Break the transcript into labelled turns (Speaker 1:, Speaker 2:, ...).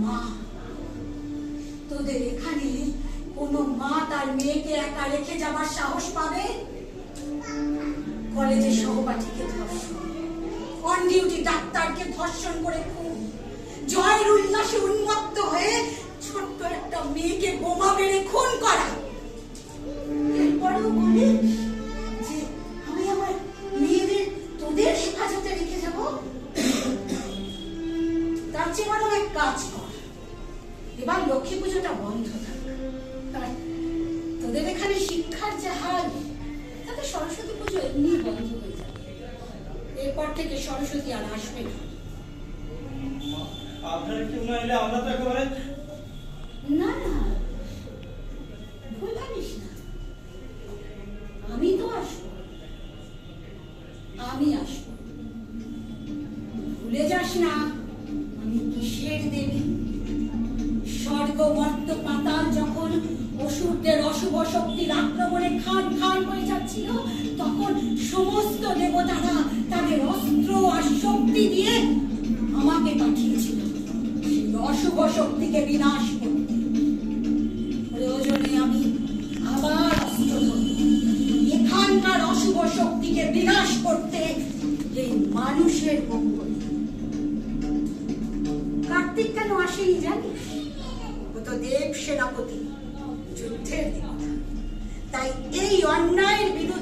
Speaker 1: মা, তোদের এখানে কোনো মা তার মেয়েকে একা রেখে যাবার সাহস পাবে? কলেজের সহপাঠীকে ধর্ষণ, অন ডিউটি ডাক্তারকে ধর্ষণ করে খুন, জয়ের উল্লাসে উন্মত্ত হয়ে ছোট্ট একটা মেয়েকে বোমা মেরে খুন করা। এরপরেও বলে যে আমি আমার মেয়েদের তোদের হেফাজতে রেখে যাব। তার চেয়ে বরং এক কাজ কর, এবার লক্ষ্মী পুজোটা বন্ধ থাক। তোদের এখানে শিক্ষার যে হাল, তাতে সরস্বতী পুজো এমনি বন্ধ হয়ে যাবে। এরপর থেকে সরস্বতী আর আসবে না।
Speaker 2: আপনার কেউ না এলে আমরা তো একেবারে...
Speaker 1: না না, ভুল ভাবিস না, আমি তো আসবো, আমি আসবো। ভুলে যাস না আমি কিসের দেবী। স্বর্গ মর্ত পাতাল যখন অসুরদের অশুভ শক্তির আক্রমণে খান খান হয়ে যাচ্ছিল, তখন সমস্ত দেবতারা তাদের অস্ত্র আর শক্তি দিয়ে আমাকে পাঠিয়েছিল সেই অশুভ শক্তিকে বিনাশ করতে। প্রয়োজনে আমি আবার অস্ত্র ধরব এখানকার অশুভ শক্তিকে বিনাশ করতে, এই মানুষের মঙ্গল। কার্তিক কেন আসেনি জানিস? ও তো দেব সেনাপতি, যুদ্ধের দেবতা। তাই এই অন্যায়ের বিরুদ্ধে